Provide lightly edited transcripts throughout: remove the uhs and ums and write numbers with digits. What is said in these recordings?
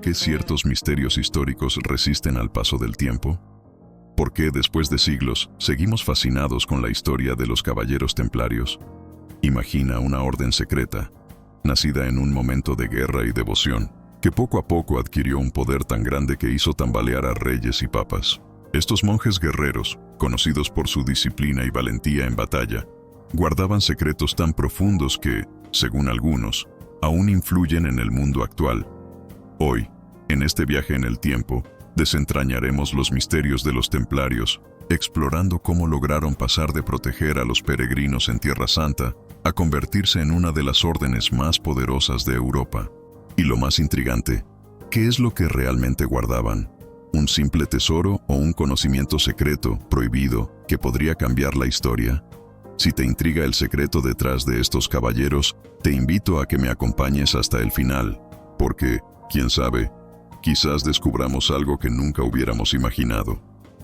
qué ciertos misterios históricos resisten al paso del tiempo? ¿Por qué, después de siglos, seguimos fascinados con la historia de los caballeros templarios? Imagina una orden secreta, nacida en un momento de guerra y devoción, que poco a poco adquirió un poder tan grande que hizo tambalear a reyes y papas. Estos monjes guerreros, conocidos por su disciplina y valentía en batalla, guardaban secretos tan profundos que, según algunos, aún influyen en el mundo actual. Hoy, en este viaje en el tiempo, desentrañaremos los misterios de los templarios, explorando cómo lograron pasar de proteger a los peregrinos en Tierra Santa a convertirse en una de las órdenes más poderosas de Europa. Y lo más intrigante, ¿qué es lo que realmente guardaban? ¿Un simple tesoro o un conocimiento secreto, prohibido, que podría cambiar la historia? Si te intriga el secreto detrás de estos caballeros, te invito a que me acompañes hasta el final, porque, quién sabe, quizás descubramos algo que nunca hubiéramos imaginado.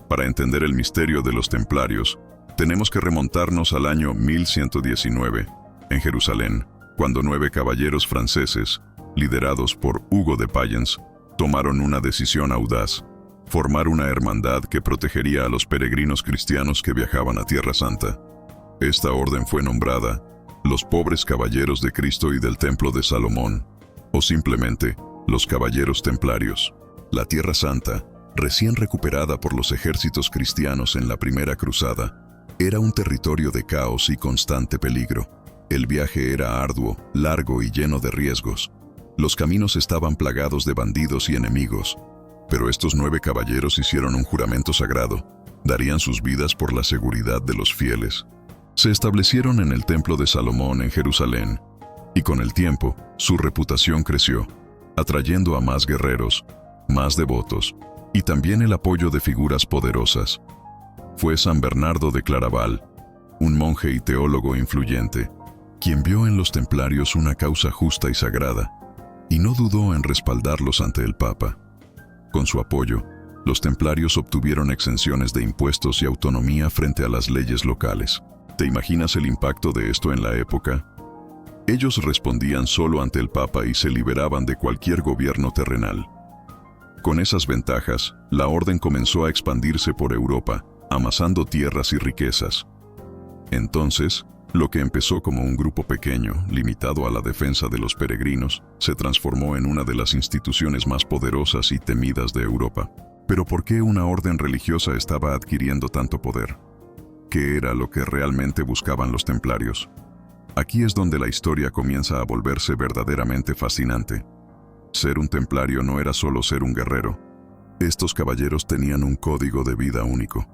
Para entender el misterio de los templarios, tenemos que remontarnos al año 1119, en Jerusalén, cuando 9 caballeros franceses, liderados por Hugo de Payens, tomaron una decisión audaz: formar una hermandad que protegería a los peregrinos cristianos que viajaban a Tierra Santa. Esta orden fue nombrada los Pobres Caballeros de Cristo y del Templo de Salomón, o simplemente los Caballeros Templarios. La Tierra Santa, recién recuperada por los ejércitos cristianos en la Primera Cruzada, era un territorio de caos y constante peligro. El viaje era arduo, largo y lleno de riesgos. Los caminos estaban plagados de bandidos y enemigos, pero estos 9 caballeros hicieron un juramento sagrado: darían sus vidas por la seguridad de los fieles. Se establecieron en el Templo de Salomón en Jerusalén, y con el tiempo, su reputación creció, atrayendo a más guerreros, más devotos, y también el apoyo de figuras poderosas. Fue San Bernardo de Claraval, un monje y teólogo influyente, quien vio en los templarios una causa justa y sagrada, y no dudó en respaldarlos ante el Papa. Con su apoyo, los templarios obtuvieron exenciones de impuestos y autonomía frente a las leyes locales. ¿Te imaginas el impacto de esto en la época? Ellos respondían solo ante el Papa y se liberaban de cualquier gobierno terrenal. Con esas ventajas, la orden comenzó a expandirse por Europa, amasando tierras y riquezas. Entonces, lo que empezó como un grupo pequeño, limitado a la defensa de los peregrinos, se transformó en una de las instituciones más poderosas y temidas de Europa. Pero ¿por qué una orden religiosa estaba adquiriendo tanto poder? ¿Qué era lo que realmente buscaban los templarios? Aquí es donde la historia comienza a volverse verdaderamente fascinante. Ser un templario no era solo ser un guerrero. Estos caballeros tenían un código de vida único.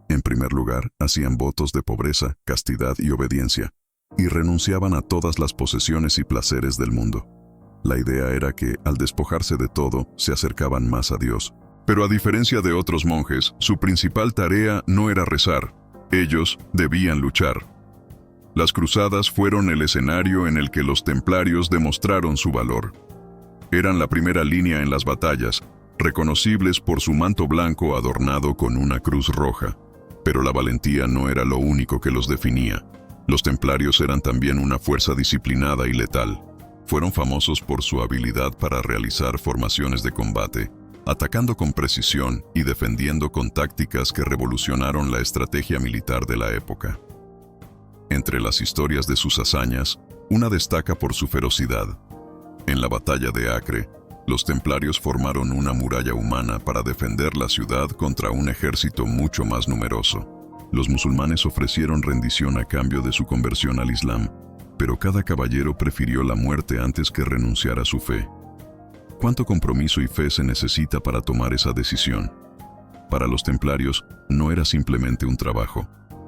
En primer lugar, hacían votos de pobreza, castidad y obediencia, y renunciaban a todas las posesiones y placeres del mundo. La idea era que, al despojarse de todo, se acercaban más a Dios. Pero a diferencia de otros monjes, su principal tarea no era rezar. Ellos debían luchar. Las cruzadas fueron el escenario en el que los templarios demostraron su valor. Eran la primera línea en las batallas, reconocibles por su manto blanco adornado con una cruz roja. Pero la valentía no era lo único que los definía. Los templarios eran también una fuerza disciplinada y letal. Fueron famosos por su habilidad para realizar formaciones de combate, atacando con precisión y defendiendo con tácticas que revolucionaron la estrategia militar de la época. Entre las historias de sus hazañas, una destaca por su ferocidad. En la batalla de Acre, los templarios formaron una muralla humana para defender la ciudad contra un ejército mucho más numeroso. Los musulmanes ofrecieron rendición a cambio de su conversión al Islam, pero cada caballero prefirió la muerte antes que renunciar a su fe. ¿Cuánto compromiso y fe se necesita para tomar esa decisión? Para los templarios, no era simplemente un trabajo,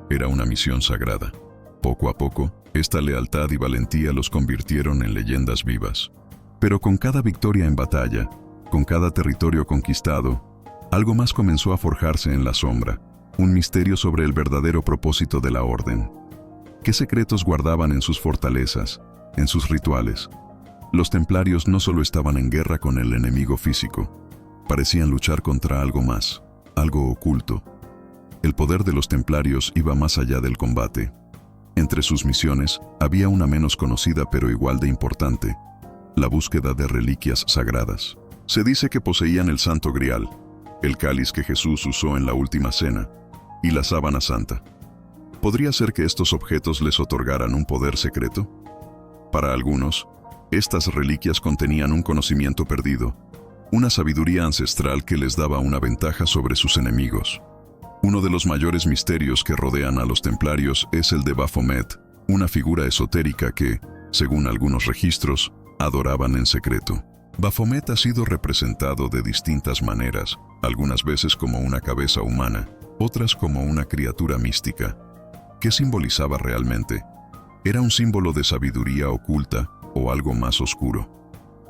era una misión sagrada. Poco a poco, esta lealtad y valentía los convirtieron en leyendas vivas. Pero con cada victoria en batalla, con cada territorio conquistado, algo más comenzó a forjarse en la sombra, un misterio sobre el verdadero propósito de la orden. ¿Qué secretos guardaban en sus fortalezas, en sus rituales? Los templarios no solo estaban en guerra con el enemigo físico, parecían luchar contra algo más, algo oculto. El poder de los templarios iba más allá del combate. Entre sus misiones, había una menos conocida pero igual de importante: la búsqueda de reliquias sagradas. Se dice que poseían el Santo Grial, el cáliz que Jesús usó en la última cena, y la sábana santa. ¿Podría ser que estos objetos les otorgaran un poder secreto? Para algunos, estas reliquias contenían un conocimiento perdido, una sabiduría ancestral que les daba una ventaja sobre sus enemigos. Uno de los mayores misterios que rodean a los templarios es el de Baphomet, una figura esotérica que, según algunos registros, adoraban en secreto. Baphomet ha sido representado de distintas maneras, algunas veces como una cabeza humana, otras como una criatura mística. ¿Qué simbolizaba realmente? ¿Era un símbolo de sabiduría oculta o algo más oscuro?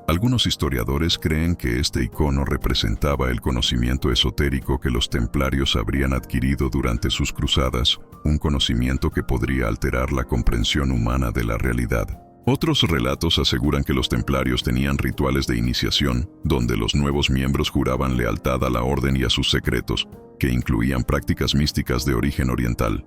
Algunos historiadores creen que este icono representaba el conocimiento esotérico que los templarios habrían adquirido durante sus cruzadas, un conocimiento que podría alterar la comprensión humana de la realidad. Otros relatos aseguran que los templarios tenían rituales de iniciación, donde los nuevos miembros juraban lealtad a la orden y a sus secretos, que incluían prácticas místicas de origen oriental.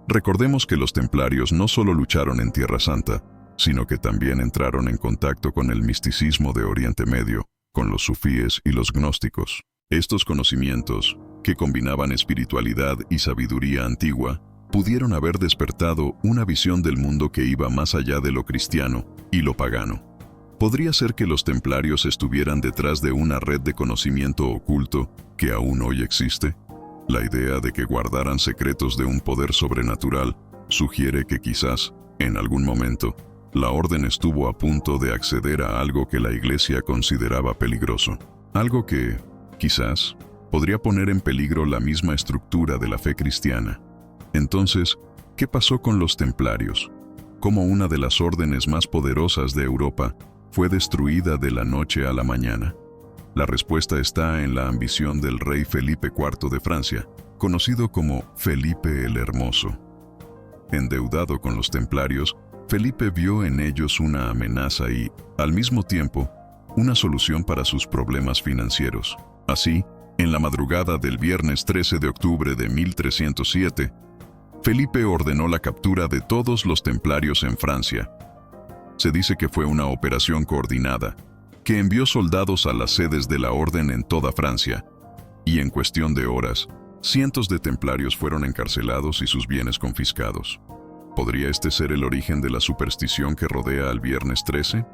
Recordemos que los templarios no solo lucharon en Tierra Santa, sino que también entraron en contacto con el misticismo de Oriente Medio, con los sufíes y los gnósticos. Estos conocimientos, que combinaban espiritualidad y sabiduría antigua, pudieron haber despertado una visión del mundo que iba más allá de lo cristiano y lo pagano. ¿Podría ser que los templarios estuvieran detrás de una red de conocimiento oculto que aún hoy existe? La idea de que guardaran secretos de un poder sobrenatural sugiere que quizás, en algún momento, la orden estuvo a punto de acceder a algo que la Iglesia consideraba peligroso. Algo que, quizás, podría poner en peligro la misma estructura de la fe cristiana. Entonces, ¿qué pasó con los templarios? ¿Cómo una de las órdenes más poderosas de Europa fue destruida de la noche a la mañana? La respuesta está en la ambición del rey Felipe IV de Francia, conocido como Felipe el Hermoso. Endeudado con los templarios, Felipe vio en ellos una amenaza y, al mismo tiempo, una solución para sus problemas financieros. Así, en la madrugada del viernes 13 de octubre de 1307, Felipe ordenó la captura de todos los templarios en Francia. Se dice que fue una operación coordinada, que envió soldados a las sedes de la orden en toda Francia, y en cuestión de horas, cientos de templarios fueron encarcelados y sus bienes confiscados. ¿Podría este ser el origen de la superstición que rodea al viernes 13?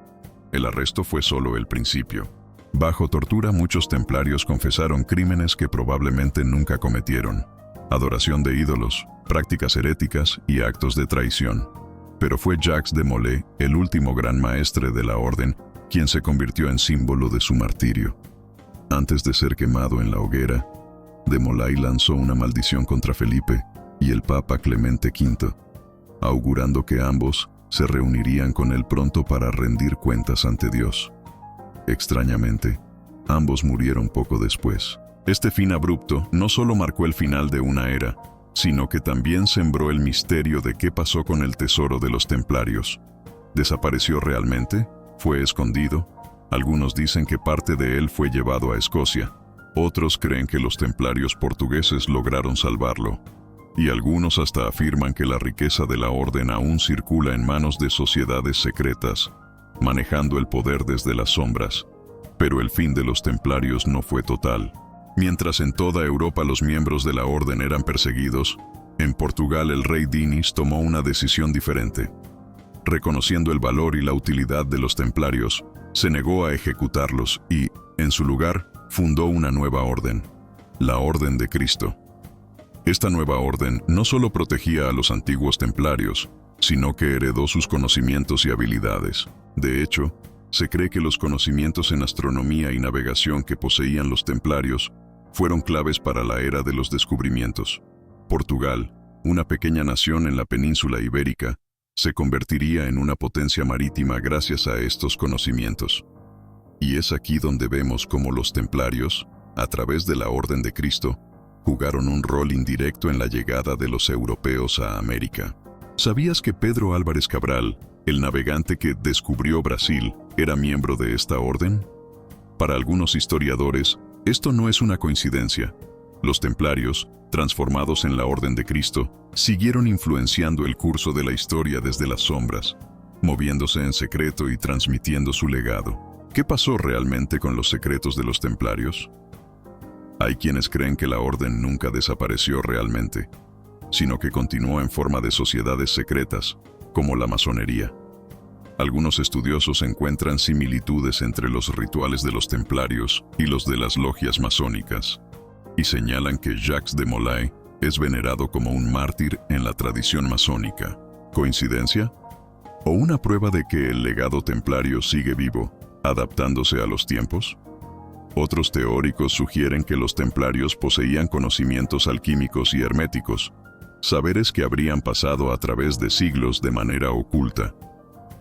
El arresto fue solo el principio. Bajo tortura, muchos templarios confesaron crímenes que probablemente nunca cometieron: adoración de ídolos, prácticas heréticas y actos de traición. Pero fue Jacques de Molay, el último gran maestre de la orden, quien se convirtió en símbolo de su martirio. Antes de ser quemado en la hoguera, de Molay lanzó una maldición contra Felipe y el Papa Clemente V, augurando que ambos se reunirían con él pronto para rendir cuentas ante Dios. Extrañamente, ambos murieron poco después. Este fin abrupto no solo marcó el final de una era, sino que también sembró el misterio de qué pasó con el tesoro de los templarios. ¿Desapareció realmente? ¿Fue escondido? Algunos dicen que parte de él fue llevado a Escocia. Otros creen que los templarios portugueses lograron salvarlo. Y algunos hasta afirman que la riqueza de la orden aún circula en manos de sociedades secretas, manejando el poder desde las sombras. Pero el fin de los templarios no fue total. Mientras en toda Europa los miembros de la orden eran perseguidos, en Portugal el rey Dinis tomó una decisión diferente. Reconociendo el valor y la utilidad de los templarios, se negó a ejecutarlos y, en su lugar, fundó una nueva orden, la Orden de Cristo. Esta nueva orden no solo protegía a los antiguos templarios, sino que heredó sus conocimientos y habilidades. De hecho, se cree que los conocimientos en astronomía y navegación que poseían los templarios fueron claves para la era de los descubrimientos. Portugal, una pequeña nación en la península ibérica, se convertiría en una potencia marítima gracias a estos conocimientos. Y es aquí donde vemos cómo los templarios, a través de la Orden de Cristo, jugaron un rol indirecto en la llegada de los europeos a América. ¿Sabías que Pedro Álvarez Cabral, el navegante que descubrió Brasil, era miembro de esta orden? Para algunos historiadores, esto no es una coincidencia. Los templarios, transformados en la Orden de Cristo, siguieron influenciando el curso de la historia desde las sombras, moviéndose en secreto y transmitiendo su legado. ¿Qué pasó realmente con los secretos de los templarios? Hay quienes creen que la orden nunca desapareció realmente, sino que continuó en forma de sociedades secretas, como la masonería. Algunos estudiosos encuentran similitudes entre los rituales de los templarios y los de las logias masónicas, y señalan que Jacques de Molay es venerado como un mártir en la tradición masónica. ¿Coincidencia? ¿O una prueba de que el legado templario sigue vivo, adaptándose a los tiempos? Otros teóricos sugieren que los templarios poseían conocimientos alquímicos y herméticos, saberes que habrían pasado a través de siglos de manera oculta.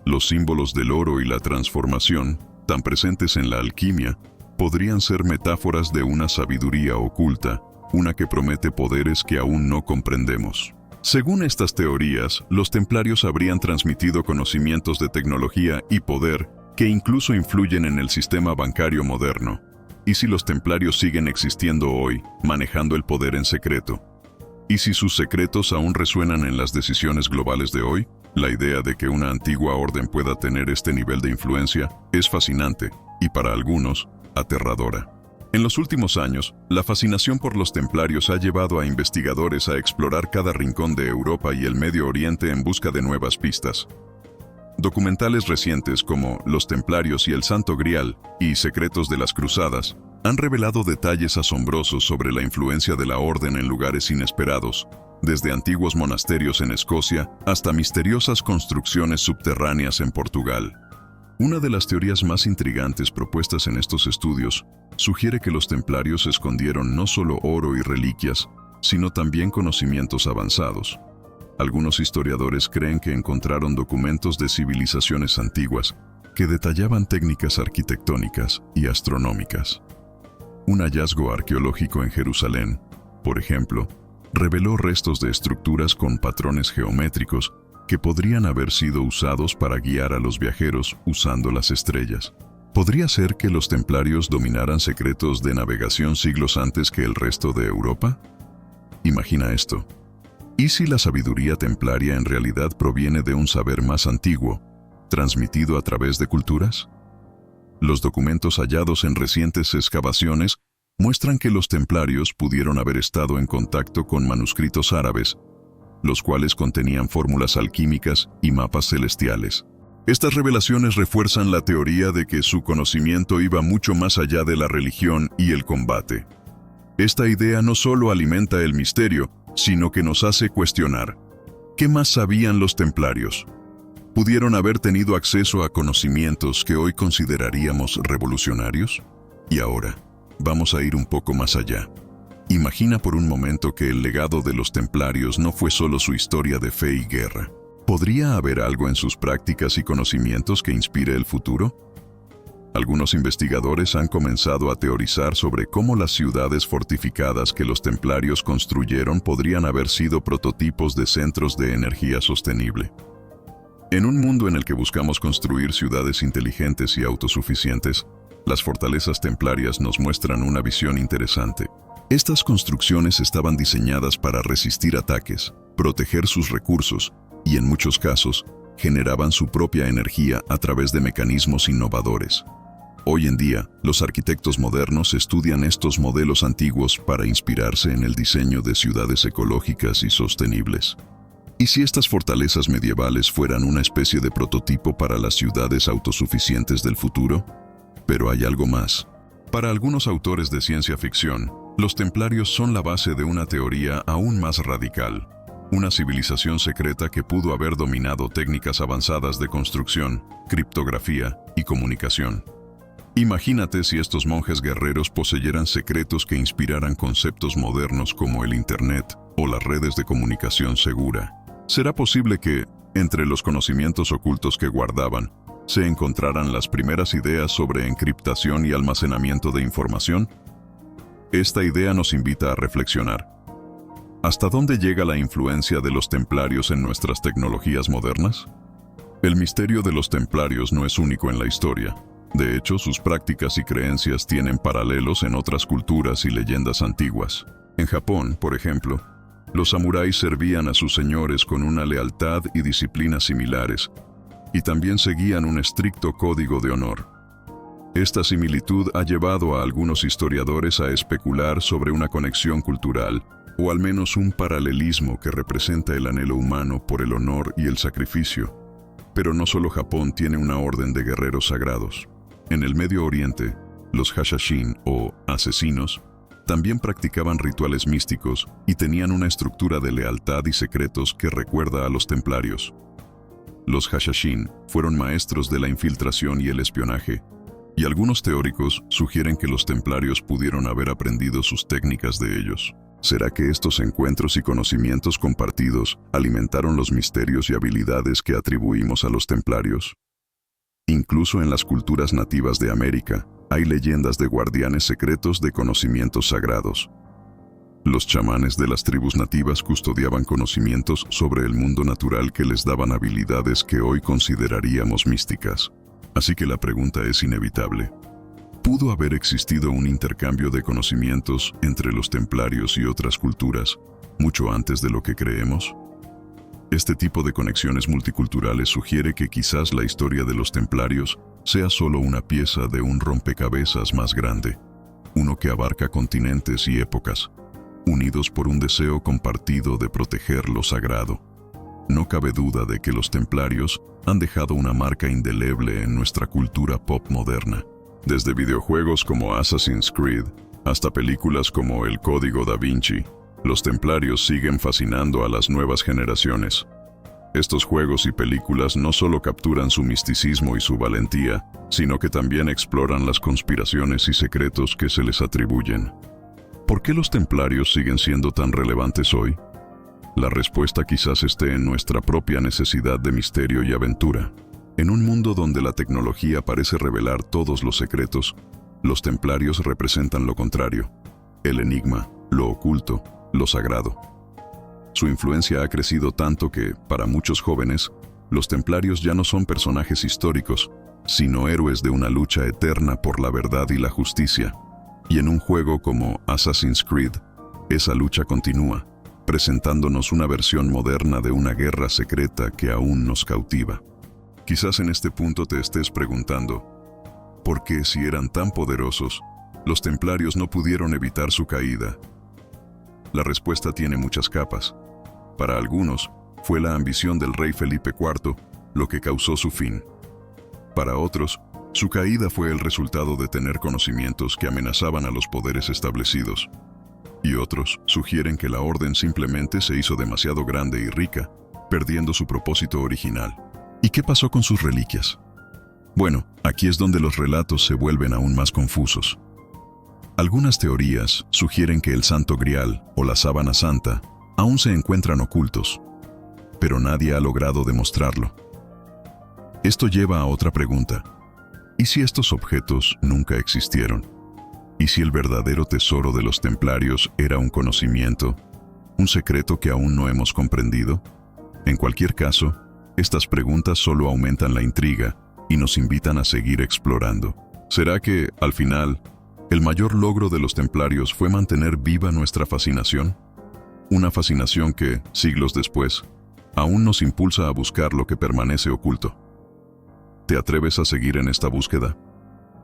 Los símbolos del oro y la transformación, tan presentes en la alquimia, podrían ser metáforas de una sabiduría oculta, una que promete poderes que aún no comprendemos. Según estas teorías, los templarios habrían transmitido conocimientos de tecnología y poder que incluso influyen en el sistema bancario moderno. ¿Y si los templarios siguen existiendo hoy, manejando el poder en secreto? ¿Y si sus secretos aún resuenan en las decisiones globales de hoy? La idea de que una antigua orden pueda tener este nivel de influencia es fascinante y, para algunos, aterradora. En los últimos años, la fascinación por los templarios ha llevado a investigadores a explorar cada rincón de Europa y el Medio Oriente en busca de nuevas pistas. Documentales recientes como Los Templarios y el Santo Grial y Secretos de las Cruzadas han revelado detalles asombrosos sobre la influencia de la orden en lugares inesperados, desde antiguos monasterios en Escocia hasta misteriosas construcciones subterráneas en Portugal. Una de las teorías más intrigantes propuestas en estos estudios sugiere que los templarios escondieron no solo oro y reliquias, sino también conocimientos avanzados. Algunos historiadores creen que encontraron documentos de civilizaciones antiguas que detallaban técnicas arquitectónicas y astronómicas. Un hallazgo arqueológico en Jerusalén, por ejemplo, reveló restos de estructuras con patrones geométricos que podrían haber sido usados para guiar a los viajeros usando las estrellas. ¿Podría ser que los templarios dominaran secretos de navegación siglos antes que el resto de Europa? Imagina esto. ¿Y si la sabiduría templaria en realidad proviene de un saber más antiguo, transmitido a través de culturas? Los documentos hallados en recientes excavaciones muestran que los templarios pudieron haber estado en contacto con manuscritos árabes, los cuales contenían fórmulas alquímicas y mapas celestiales. Estas revelaciones refuerzan la teoría de que su conocimiento iba mucho más allá de la religión y el combate. Esta idea no solo alimenta el misterio, sino que nos hace cuestionar. ¿Qué más sabían los templarios? ¿Pudieron haber tenido acceso a conocimientos que hoy consideraríamos revolucionarios? Y ahora, vamos a ir un poco más allá. Imagina por un momento que el legado de los templarios no fue solo su historia de fe y guerra. ¿Podría haber algo en sus prácticas y conocimientos que inspire el futuro? Algunos investigadores han comenzado a teorizar sobre cómo las ciudades fortificadas que los templarios construyeron podrían haber sido prototipos de centros de energía sostenible. En un mundo en el que buscamos construir ciudades inteligentes y autosuficientes, las fortalezas templarias nos muestran una visión interesante. Estas construcciones estaban diseñadas para resistir ataques, proteger sus recursos y, en muchos casos, generaban su propia energía a través de mecanismos innovadores. Hoy en día, los arquitectos modernos estudian estos modelos antiguos para inspirarse en el diseño de ciudades ecológicas y sostenibles. ¿Y si estas fortalezas medievales fueran una especie de prototipo para las ciudades autosuficientes del futuro? Pero hay algo más. Para algunos autores de ciencia ficción, los templarios son la base de una teoría aún más radical. Una civilización secreta que pudo haber dominado técnicas avanzadas de construcción, criptografía y comunicación. Imagínate si estos monjes guerreros poseyeran secretos que inspiraran conceptos modernos como el Internet o las redes de comunicación segura. ¿Será posible que, entre los conocimientos ocultos que guardaban, se encontraran las primeras ideas sobre encriptación y almacenamiento de información? Esta idea nos invita a reflexionar. ¿Hasta dónde llega la influencia de los templarios en nuestras tecnologías modernas? El misterio de los templarios no es único en la historia. De hecho, sus prácticas y creencias tienen paralelos en otras culturas y leyendas antiguas. En Japón, por ejemplo, los samuráis servían a sus señores con una lealtad y disciplina similares, y también seguían un estricto código de honor. Esta similitud ha llevado a algunos historiadores a especular sobre una conexión cultural, o al menos un paralelismo que representa el anhelo humano por el honor y el sacrificio. Pero no solo Japón tiene una orden de guerreros sagrados. En el Medio Oriente, los Hashashin, o asesinos, también practicaban rituales místicos y tenían una estructura de lealtad y secretos que recuerda a los templarios. Los Hashashin fueron maestros de la infiltración y el espionaje, y algunos teóricos sugieren que los templarios pudieron haber aprendido sus técnicas de ellos. ¿Será que estos encuentros y conocimientos compartidos alimentaron los misterios y habilidades que atribuimos a los templarios? Incluso en las culturas nativas de América, hay leyendas de guardianes secretos de conocimientos sagrados. Los chamanes de las tribus nativas custodiaban conocimientos sobre el mundo natural que les daban habilidades que hoy consideraríamos místicas. Así que la pregunta es inevitable. ¿Pudo haber existido un intercambio de conocimientos entre los templarios y otras culturas mucho antes de lo que creemos? Este tipo de conexiones multiculturales sugiere que quizás la historia de los templarios sea solo una pieza de un rompecabezas más grande, uno que abarca continentes y épocas, unidos por un deseo compartido de proteger lo sagrado. No cabe duda de que los templarios han dejado una marca indeleble en nuestra cultura pop moderna. Desde videojuegos como Assassin's Creed hasta películas como El Código Da Vinci, los templarios siguen fascinando a las nuevas generaciones. Estos juegos y películas no solo capturan su misticismo y su valentía, sino que también exploran las conspiraciones y secretos que se les atribuyen. ¿Por qué los templarios siguen siendo tan relevantes hoy? La respuesta quizás esté en nuestra propia necesidad de misterio y aventura. En un mundo donde la tecnología parece revelar todos los secretos, los templarios representan lo contrario: el enigma, lo oculto, lo sagrado. Su influencia ha crecido tanto que, para muchos jóvenes, los templarios ya no son personajes históricos, sino héroes de una lucha eterna por la verdad y la justicia. Y en un juego como Assassin's Creed, esa lucha continúa, presentándonos una versión moderna de una guerra secreta que aún nos cautiva. Quizás en este punto te estés preguntando, ¿por qué, si eran tan poderosos, los templarios no pudieron evitar su caída? La respuesta tiene muchas capas. Para algunos, fue la ambición del rey Felipe IV lo que causó su fin. Para otros, su caída fue el resultado de tener conocimientos que amenazaban a los poderes establecidos. Y otros sugieren que la orden simplemente se hizo demasiado grande y rica, perdiendo su propósito original. ¿Y qué pasó con sus reliquias? Bueno, aquí es donde los relatos se vuelven aún más confusos. Algunas teorías sugieren que el Santo Grial o la Sábana Santa aún se encuentran ocultos, pero nadie ha logrado demostrarlo. Esto lleva a otra pregunta. ¿Y si estos objetos nunca existieron? ¿Y si el verdadero tesoro de los templarios era un conocimiento, un secreto que aún no hemos comprendido? En cualquier caso, estas preguntas solo aumentan la intriga y nos invitan a seguir explorando. ¿Será que, al final, el mayor logro de los templarios fue mantener viva nuestra fascinación? Una fascinación que, siglos después, aún nos impulsa a buscar lo que permanece oculto. ¿Te atreves a seguir en esta búsqueda?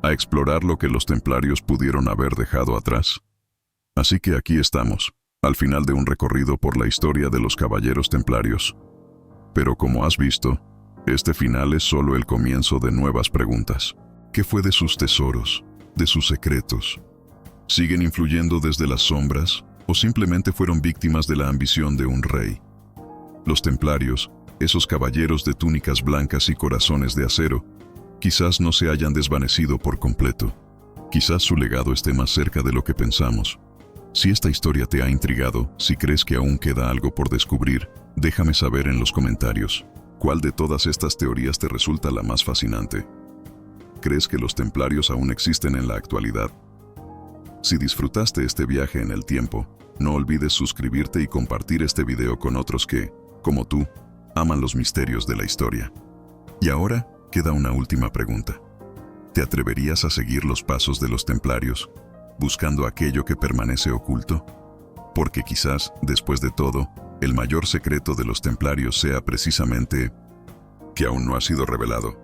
¿A explorar lo que los templarios pudieron haber dejado atrás? Así que aquí estamos, al final de un recorrido por la historia de los caballeros templarios. Pero como has visto, este final es solo el comienzo de nuevas preguntas. ¿Qué fue de sus tesoros, de sus secretos? ¿Siguen influyendo desde las sombras o simplemente fueron víctimas de la ambición de un rey? Los templarios, esos caballeros de túnicas blancas y corazones de acero, quizás no se hayan desvanecido por completo. Quizás su legado esté más cerca de lo que pensamos. Si esta historia te ha intrigado, si crees que aún queda algo por descubrir, déjame saber en los comentarios. ¿Cuál de todas estas teorías te resulta la más fascinante? ¿Crees que los templarios aún existen en la actualidad? Si disfrutaste este viaje en el tiempo, no olvides suscribirte y compartir este video con otros que, como tú, aman los misterios de la historia. Y ahora, queda una última pregunta. ¿Te atreverías a seguir los pasos de los templarios, buscando aquello que permanece oculto? Porque quizás, después de todo, el mayor secreto de los templarios sea precisamente que aún no ha sido revelado.